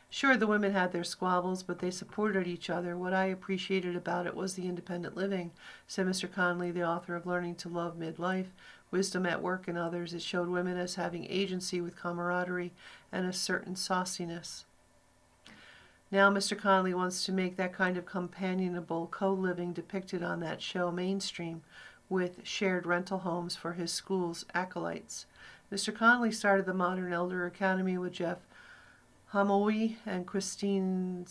S1: Sure, the women had their squabbles, but they supported each other. What I appreciated about it was the independent living, said Mr. Conley, the author of Learning to Love Midlife, Wisdom at Work, and others. It showed women as having agency with camaraderie and a certain sauciness. Now Mr. Conley wants to make that kind of companionable co-living depicted on that show mainstream, with shared rental homes for his school's acolytes. Mr. Conley started the Modern Elder Academy with Jeff Hamoui and Christine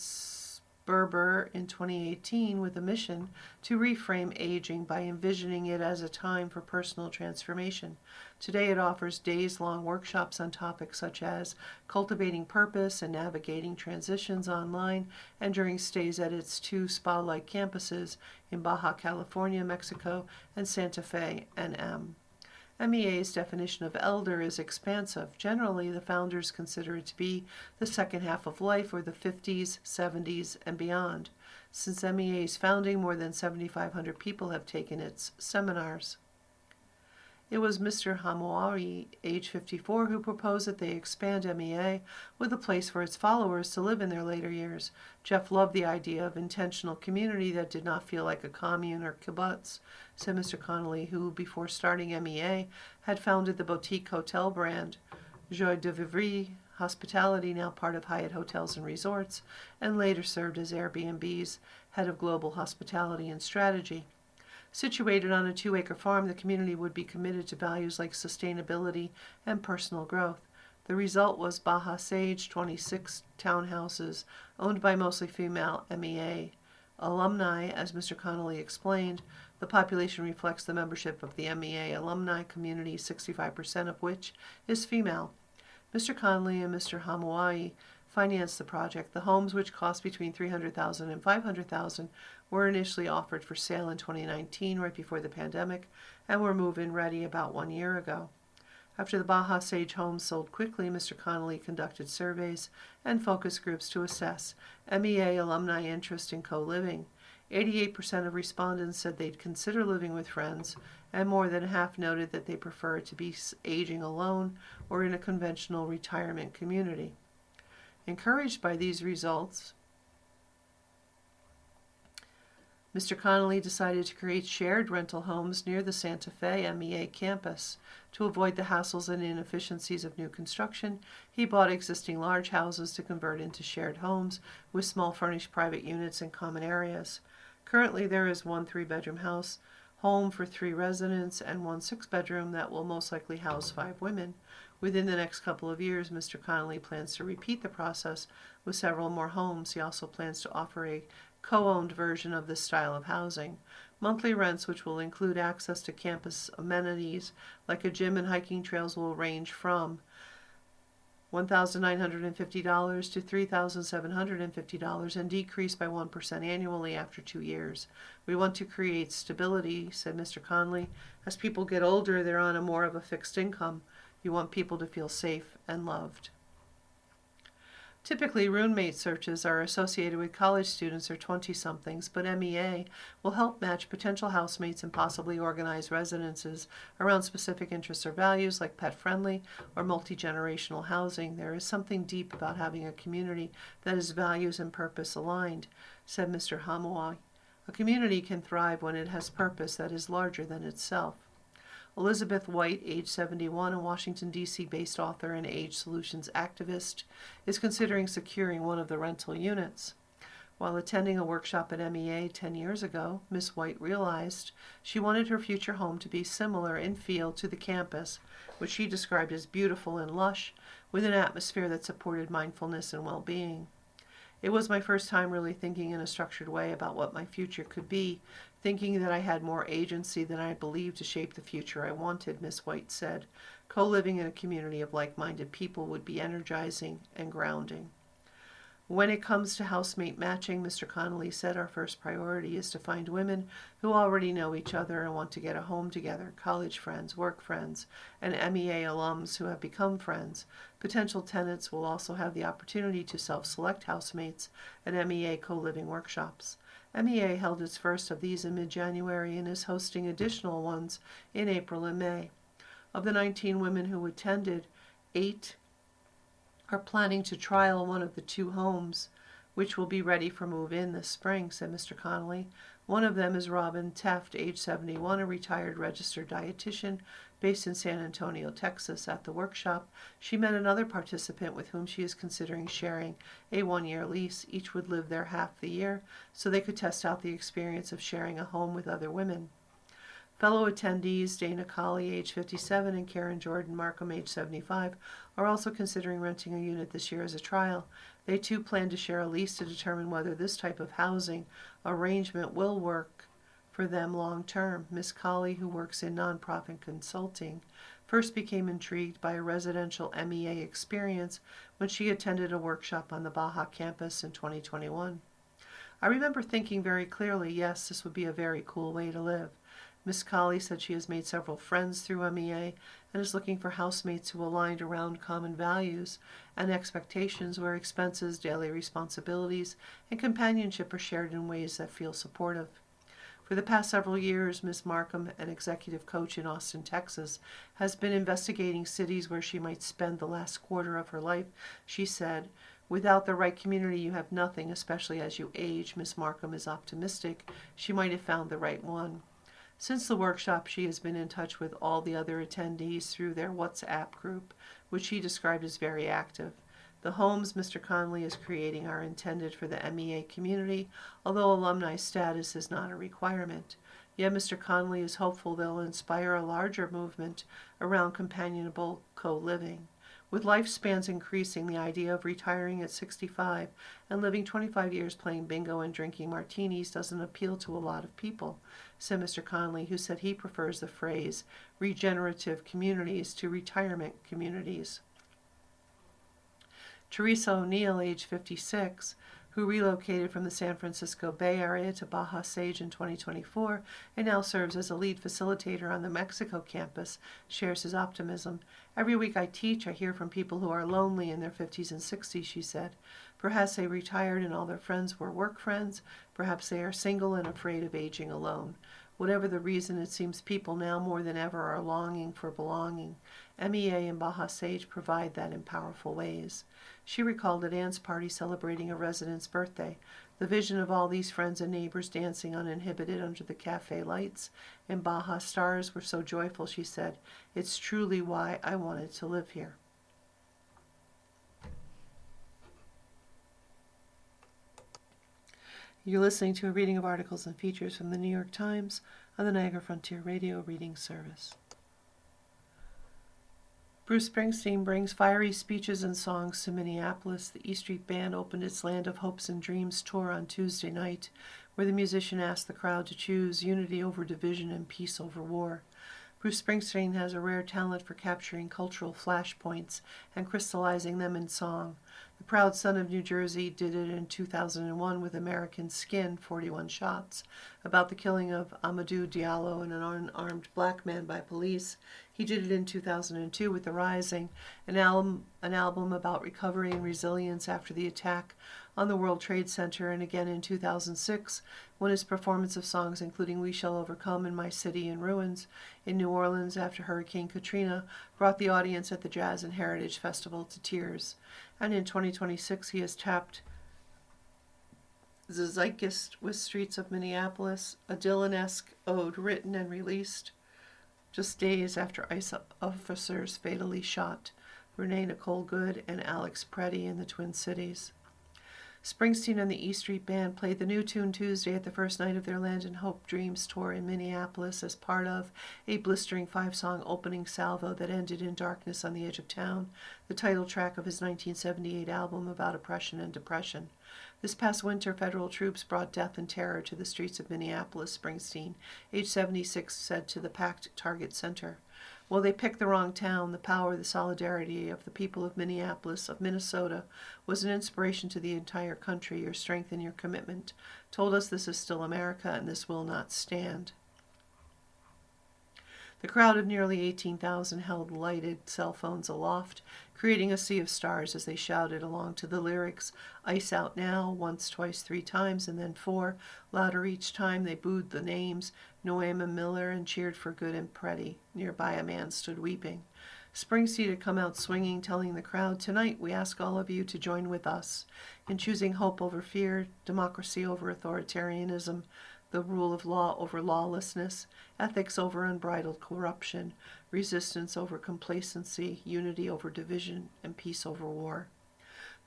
S1: Berber in 2018 with a mission to reframe aging by envisioning it as a time for personal transformation. Today it offers days-long workshops on topics such as cultivating purpose and navigating transitions online, and during stays at its two spa-like campuses in Baja California, Mexico, and Santa Fe, NM. MEA's definition of elder is expansive. Generally, the founders consider it to be the second half of life, or the 50s, 70s, and beyond. Since MEA's founding, more than 7,500 people have taken its seminars. It was Mr. Hamouari, age 54, who proposed that they expand MEA with a place for its followers to live in their later years. Jeff loved the idea of intentional community that did not feel like a commune or kibbutz, said Mr. Connolly, who, before starting MEA, had founded the boutique hotel brand Joie de Vivre Hospitality, now part of Hyatt Hotels and Resorts, and later served as Airbnb's head of global hospitality and strategy. Situated on a 2-acre farm, the community would be committed to values like sustainability and personal growth. The result was Baja Sage, 26 townhouses owned by mostly female MEA alumni. As Mr. Connolly explained, the population reflects the membership of the MEA alumni community, 65% of which is female. Mr. Connolly and Mr. Hamouari financed the project. The homes, which cost between $300,000 and $500,000, were initially offered for sale in 2019, right before the pandemic, and were move-in ready about 1 year ago. After the Baja Sage homes sold quickly, Mr. Connolly conducted surveys and focus groups to assess MEA alumni interest in co-living. 88% of respondents said they'd consider living with friends, and more than half noted that they prefer to be aging alone or in a conventional retirement community. Encouraged by these results, Mr. Connolly decided to create shared rental homes near the Santa Fe MEA campus. To avoid the hassles and inefficiencies of new construction, he bought existing large houses to convert into shared homes with small furnished private units and common areas. Currently, there is one 3-bedroom house home for 3 residents and one 6-bedroom that will most likely house 5 women. Within the next couple of years, Mr. Connolly plans to repeat the process with several more homes. He also plans to offer a co-owned version of this style of housing. Monthly rents, which will include access to campus amenities like a gym and hiking trails, will range from $1,950 to $3,750 and decrease by 1% annually after 2 years. We want to create stability, said Mr. Connolly. As people get older, they're on more of a fixed income. You want people to feel safe and loved. Typically, roommate searches are associated with college students or 20-somethings, but MEA will help match potential housemates and possibly organize residences around specific interests or values like pet-friendly or multi-generational housing. There is something deep about having a community that is values and purpose aligned, said Mr. Hamouari. A community can thrive when it has purpose that is larger than itself. Elizabeth White, age 71, a Washington, D.C.-based author and age solutions activist, is considering securing one of the rental units. While attending a workshop at MEA 10 years ago, Ms. White realized she wanted her future home to be similar in feel to the campus, which she described as beautiful and lush, with an atmosphere that supported mindfulness and well-being. It was my first time really thinking in a structured way about what my future could be, thinking that I had more agency than I believed to shape the future I wanted, Ms. White said. Co-living in a community of like-minded people would be energizing and grounding. When it comes to housemate matching, Mr. Connolly said, our first priority is to find women who already know each other and want to get a home together, college friends, work friends, and MEA alums who have become friends. Potential tenants will also have the opportunity to self-select housemates at MEA co-living workshops. MEA held its first of these in mid-January and is hosting additional ones in April and May. Of the 19 women who attended, 8 are planning to trial one of the 2 homes, which will be ready for move-in this spring, said Mr. Connolly. One of them is Robin Teft, age 71, a retired registered dietitian based in San Antonio, Texas. At the workshop, she met another participant with whom she is considering sharing a 1-year lease. Each would live there half the year, so they could test out the experience of sharing a home with other women. Fellow attendees Dana Colley, age 57, and Karen Jordan Markham, age 75, are also considering renting a unit this year as a trial. They too plan to share a lease to determine whether this type of housing arrangement will work for them long term. Ms. Colley, who works in nonprofit consulting, first became intrigued by a residential MEA experience when she attended a workshop on the Baja campus in 2021. I remember thinking very clearly, yes, this would be a very cool way to live. Miss Colley said she has made several friends through MEA and is looking for housemates who aligned around common values and expectations where expenses, daily responsibilities, and companionship are shared in ways that feel supportive. For the past several years, Ms. Markham, an executive coach in Austin, Texas, has been investigating cities where she might spend the last quarter of her life. She said, "Without the right community, you have nothing, especially as you age." Ms. Markham is optimistic she might have found the right one. Since the workshop, she has been in touch with all the other attendees through their WhatsApp group, which she described as very active. The homes Mr. Conley is creating are intended for the MEA community, although alumni status is not a requirement. Yet Mr. Conley is hopeful they'll inspire a larger movement around companionable co-living. With lifespans increasing, the idea of retiring at 65 and living 25 years playing bingo and drinking martinis doesn't appeal to a lot of people, said Mr. Conley, who said he prefers the phrase regenerative communities to retirement communities. Teresa O'Neill, age 56, who relocated from the San Francisco Bay Area to Baja Sage in 2024 and now serves as a lead facilitator on the Mexico campus, shares his optimism. "Every week I teach, I hear from people who are lonely in their 50s and 60s, she said. Perhaps they retired and all their friends were work friends. Perhaps they are single and afraid of aging alone. Whatever the reason, it seems people now more than ever are longing for belonging. MEA and Baja Sage provide that in powerful ways." She recalled a dance party celebrating a resident's birthday. "The vision of all these friends and neighbors dancing uninhibited under the cafe lights and Baja stars were so joyful," she said. "It's truly why I wanted to live here." You're listening to a reading of articles and features from the New York Times on the Niagara Frontier Radio Reading Service. Bruce Springsteen brings fiery speeches and songs to Minneapolis. The E Street Band opened its Land of Hopes and Dreams tour on Tuesday night, where the musician asked the crowd to choose unity over division and peace over war. Bruce Springsteen has a rare talent for capturing cultural flashpoints and crystallizing them in song. The proud son of New Jersey did it in 2001 with American Skin, 41 Shots, about the killing of Amadou Diallo, an unarmed black man, by police. He did it in 2002 with The Rising, an album about recovery and resilience after the attack on the World Trade Center, and again in 2006 when his performance of songs including We Shall Overcome and My City in Ruins in New Orleans after Hurricane Katrina brought the audience at the Jazz and Heritage Festival to tears. And in 2026 he has tapped the zeitgeist with Streets of Minneapolis, a Dylan-esque ode written and released just days after ICE officers fatally shot Renee Nicole Good and Alex Preddy in the Twin Cities. Springsteen and the E Street Band played the new tune Tuesday at the first night of their Land and Hope Dreams tour in Minneapolis as part of a blistering 5-song opening salvo that ended in Darkness on the Edge of Town, the title track of his 1978 album about oppression and depression. This past winter, federal troops brought death and terror to the streets of Minneapolis, Springsteen, age 76, said to the packed Target Center. "Well, they picked the wrong town. The power, the solidarity of the people of Minneapolis, of Minnesota, was an inspiration to the entire country. Your strength and your commitment told us this is still America and this will not stand." The crowd of nearly 18,000 held lighted cell phones aloft, creating a sea of stars as they shouted along to the lyrics, "Ice out now," once, twice, 3 times, and then 4. Louder each time they booed the names, Noema Miller, and cheered for Good and Preddy. Nearby a man stood weeping. Springsteen had come out swinging, telling the crowd, "Tonight we ask all of you to join with us in choosing hope over fear, democracy over authoritarianism, the rule of law over lawlessness, ethics over unbridled corruption, resistance over complacency, unity over division, and peace over war."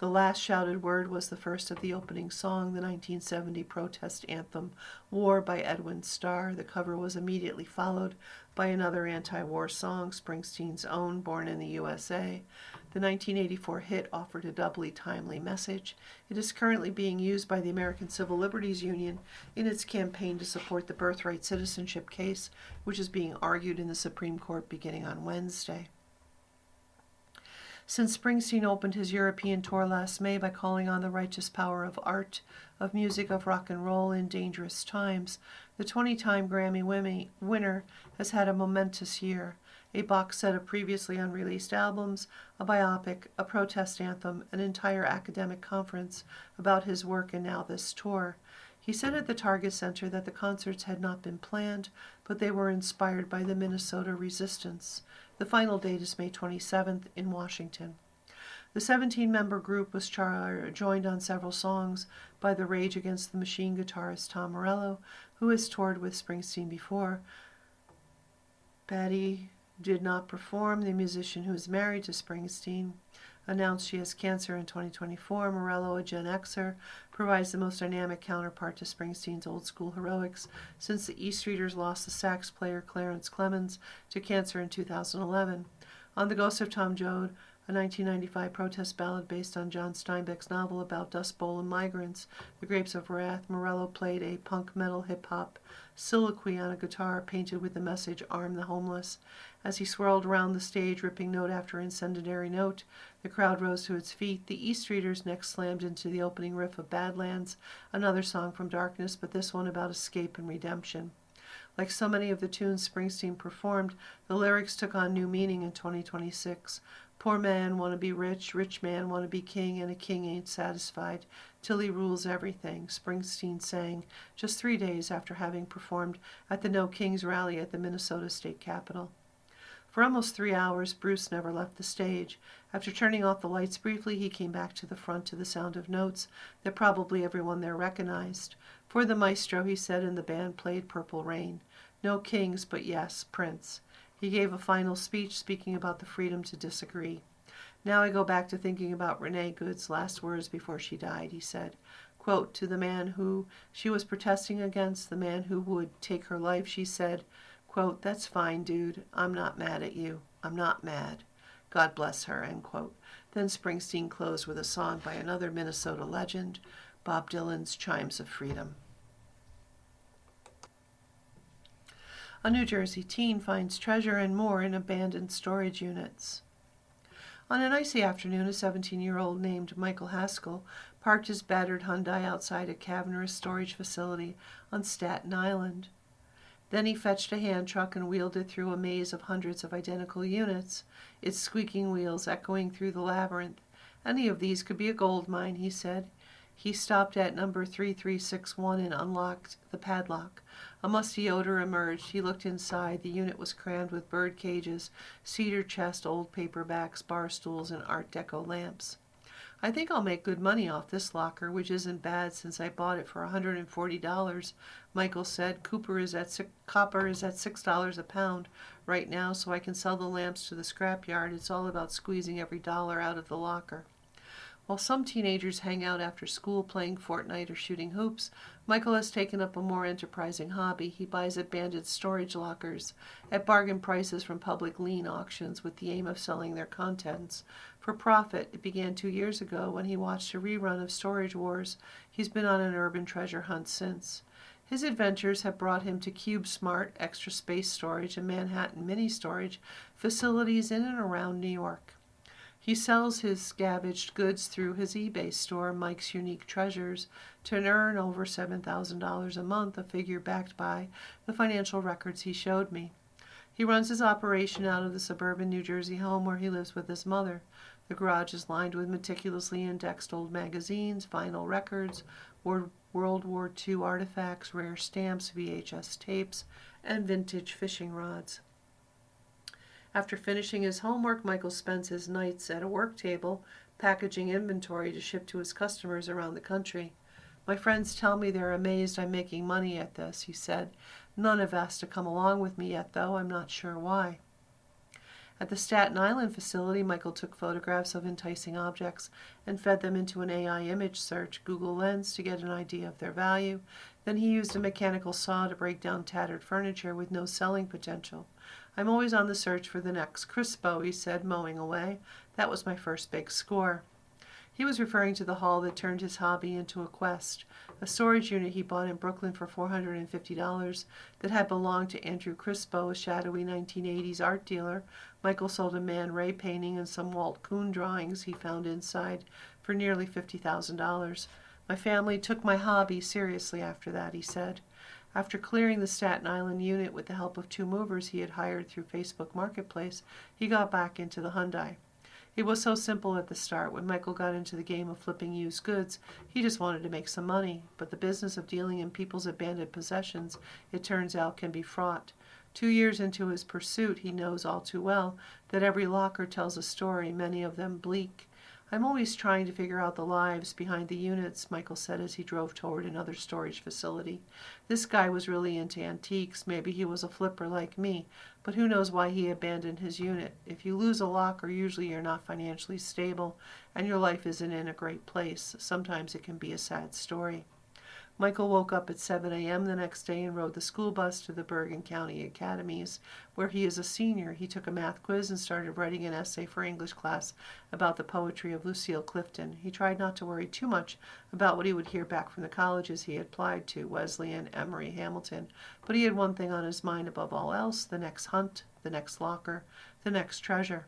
S1: The last shouted word was the first of the opening song, the 1970 protest anthem, War by Edwin Starr. The cover was immediately followed by another anti-war song, Springsteen's own, Born in the USA. The 1984 hit offered a doubly timely message. It is currently being used by the American Civil Liberties Union in its campaign to support the birthright citizenship case, which is being argued in the Supreme Court beginning on Wednesday. Since Springsteen opened his European tour last May by calling on the righteous power of art, of music, of rock and roll in dangerous times, the 20-time Grammy winner has had a momentous year. A box set of previously unreleased albums, a biopic, a protest anthem, an entire academic conference about his work, and now this tour. He said at the Target Center that the concerts had not been planned, but they were inspired by the Minnesota resistance. The final date is May 27th in Washington. The 17-member group was joined on several songs by the Rage Against the Machine guitarist Tom Morello, who has toured with Springsteen before. Patti did not perform. The musician who is married to Springsteen announced she has cancer in 2024. Morello, a Gen Xer, provides the most dynamic counterpart to Springsteen's old-school heroics since the E Streeters lost the sax player Clarence Clemons to cancer in 2011. On the Ghost of Tom Joad, a 1995 protest ballad based on John Steinbeck's novel about Dust Bowl and migrants, The Grapes of Wrath, Morello played a punk metal hip-hop soliloquy on a guitar painted with the message, Arm the Homeless. As he swirled around the stage, ripping note after incendiary note, the crowd rose to its feet. The E Streeters next slammed into the opening riff of Badlands, another song from Darkness, but this one about escape and redemption. Like so many of the tunes Springsteen performed, the lyrics took on new meaning in 2026. Poor man wanna be rich, rich man wanna be king, and a king ain't satisfied till he rules everything, Springsteen sang just 3 days after having performed at the No Kings rally at the Minnesota State Capitol. For almost 3 hours, Bruce never left the stage. After turning off the lights briefly, he came back to the front to the sound of notes that probably everyone there recognized. For the maestro, he said, and the band played Purple Rain. No kings, but yes, Prince. He gave a final speech speaking about the freedom to disagree. Now I go back to thinking about Renee Good's last words before she died, he said. Quote, to the man who she was protesting against, the man who would take her life, she said, quote, that's fine, dude. I'm not mad at you. I'm not mad. God bless her, end quote. Then Springsteen closed with a song by another Minnesota legend, Bob Dylan's Chimes of Freedom. A New Jersey teen finds treasure and more in abandoned storage units. On an icy afternoon, a 17-year-old named Michael Haskell parked his battered Hyundai outside a cavernous storage facility on Staten Island. Then he fetched a hand truck and wheeled it through a maze of hundreds of identical units, its squeaking wheels echoing through the labyrinth. Any of these could be a gold mine, he said. He stopped at number 3361 and unlocked the padlock. A musty odor emerged. He looked inside. The unit was crammed with bird cages, cedar chest, old paperbacks, bar stools, and Art Deco lamps. I think I'll make good money off this locker, which isn't bad since I bought it for $140, Michael said. Copper is at $6 a pound right now, so I can sell the lamps to the scrapyard. It's all about squeezing every dollar out of the locker. While some teenagers hang out after school playing Fortnite or shooting hoops, Michael has taken up a more enterprising hobby. He buys abandoned storage lockers at bargain prices from public lien auctions with the aim of selling their contents for profit. It began 2 years ago when he watched a rerun of Storage Wars. He's been on an urban treasure hunt since. His adventures have brought him to CubeSmart, Extra Space Storage, and Manhattan Mini Storage facilities in and around New York. He sells his scavenged goods through his eBay store, Mike's Unique Treasures, to earn over $7,000 a month, a figure backed by the financial records he showed me. He runs his operation out of the suburban New Jersey home where he lives with his mother. The garage is lined with meticulously indexed old magazines, vinyl records, World War II artifacts, rare stamps, VHS tapes, and vintage fishing rods. After finishing his homework, Michael spends his nights at a work table, packaging inventory to ship to his customers around the country. My friends tell me they're amazed I'm making money at this, he said. None have asked to come along with me yet, though. I'm not sure why. At the Staten Island facility, Michael took photographs of enticing objects and fed them into an AI image search, Google Lens, to get an idea of their value. Then he used a mechanical saw to break down tattered furniture with no selling potential. I'm always on the search for the next Crispo, he said, mowing away. That was my first big score. He was referring to the haul that turned his hobby into a quest, a storage unit he bought in Brooklyn for $450 that had belonged to Andrew Crispo, a shadowy 1980s art dealer. Michael sold a Man Ray painting and some Walt Kuhn drawings he found inside for nearly $50,000. My family took my hobby seriously after that, he said. After clearing the Staten Island unit with the help of 2 movers he had hired through Facebook Marketplace, he got back into the Hyundai. It was so simple at the start. When Michael got into the game of flipping used goods, he just wanted to make some money. But the business of dealing in people's abandoned possessions, it turns out, can be fraught. 2 years into his pursuit, he knows all too well that every locker tells a story, many of them bleak. I'm always trying to figure out the lives behind the units, Michael said as he drove toward another storage facility. This guy was really into antiques. Maybe he was a flipper like me, but who knows why he abandoned his unit. If you lose a locker, usually you're not financially stable and your life isn't in a great place. Sometimes it can be a sad story. Michael woke up at 7 a.m. the next day and rode the school bus to the Bergen County Academies, where he is a senior. He took a math quiz and started writing an essay for English class about the poetry of Lucille Clifton. He tried not to worry too much about what he would hear back from the colleges he had applied to, Wesleyan, Emory, Hamilton, but he had one thing on his mind above all else: the next hunt, the next locker, the next treasure.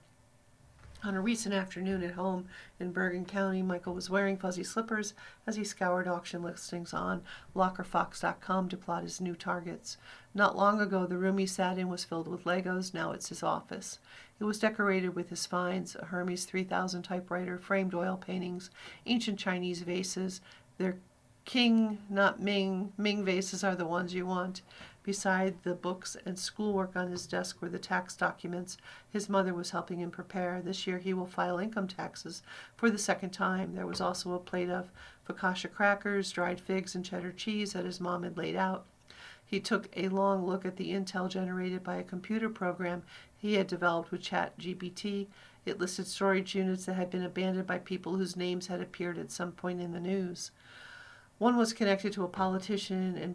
S1: On a recent afternoon at home in Bergen County, Michael was wearing fuzzy slippers as he scoured auction listings on LockerFox.com to plot his new targets. Not long ago, the room he sat in was filled with Legos. Now it's his office. It was decorated with his finds: a Hermes 3000 typewriter, framed oil paintings, ancient Chinese vases. They're King, not Ming. Ming vases are the ones you want. Beside the books and schoolwork on his desk were the tax documents his mother was helping him prepare. This year he will file income taxes for the second time. There was also a plate of focaccia crackers, dried figs, and cheddar cheese that his mom had laid out. He took a long look at the intel generated by a computer program he had developed with ChatGPT. It listed storage units that had been abandoned by people whose names had appeared at some point in the news. One was connected to a politician in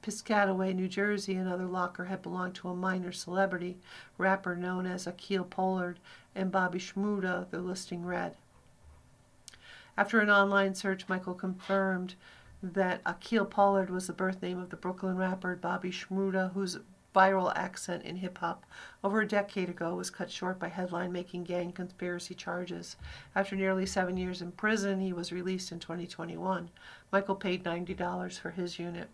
S1: Piscataway, New Jersey. Another locker had belonged to a minor celebrity rapper known as Akil Pollard and Bobby Shmurda, the listing read. After an online search, Michael confirmed that Akil Pollard was the birth name of the Brooklyn rapper Bobby Shmurda, whose viral accent in hip-hop over a decade ago was cut short by headline-making gang conspiracy charges. After nearly 7 years in prison, he was released in 2021. Michael paid $90 for his unit.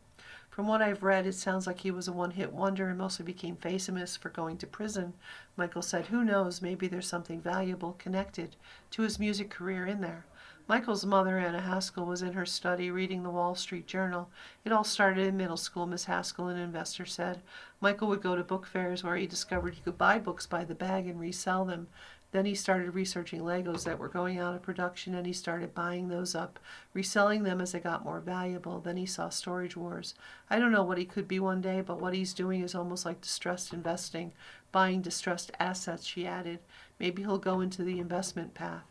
S1: From what I've read, it sounds like he was a one-hit wonder and mostly became famous for going to prison. Michael said, who knows, maybe there's something valuable connected to his music career in there. Michael's mother, Anna Haskell, was in her study reading the Wall Street Journal. It all started in middle school, Miss Haskell, an investor, said. Michael would go to book fairs where he discovered he could buy books by the bag and resell them. Then he started researching Legos that were going out of production, and he started buying those up, reselling them as they got more valuable. Then he saw Storage Wars. I don't know what he could be one day, but what he's doing is almost like distressed investing, buying distressed assets, she added. Maybe he'll go into the investment path.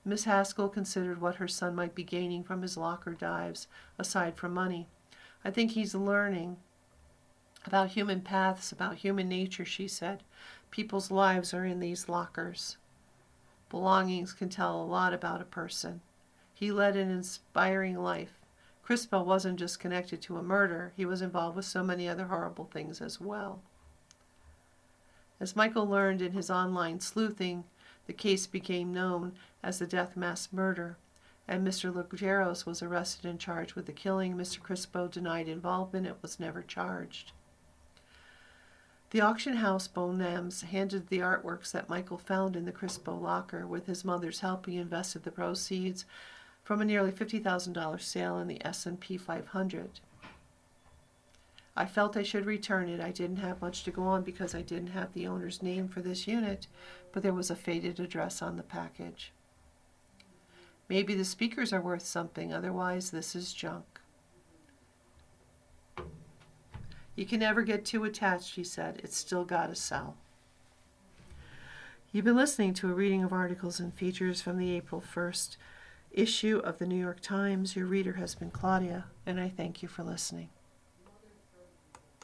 S1: Miss Haskell considered what her son might be gaining from his locker dives, aside from money. I think he's learning about human paths, about human nature, she said. People's lives are in these lockers. Belongings can tell a lot about a person. He led an inspiring life. Crispo wasn't just connected to a murder. He was involved with so many other horrible things as well. As Michael learned in his online sleuthing, the case became known as the Death Mass Murder, and Mr. Lugeros was arrested and charged with the killing. Mr. Crispo denied involvement and was never charged. The auction house Bonhams handed the artworks that Michael found in the Crispo locker. With his mother's help, he invested the proceeds from a nearly $50,000 sale in the S&P 500. I felt I should return it. I didn't have much to go on because I didn't have the owner's name for this unit, but there was a faded address on the package. Maybe the speakers are worth something, otherwise this is junk. You can never get too attached, he said. It's still gotta sell. You've been listening to a reading of articles and features from the April 1st issue of the New York Times. Your reader has been Claudia, and I thank you for listening.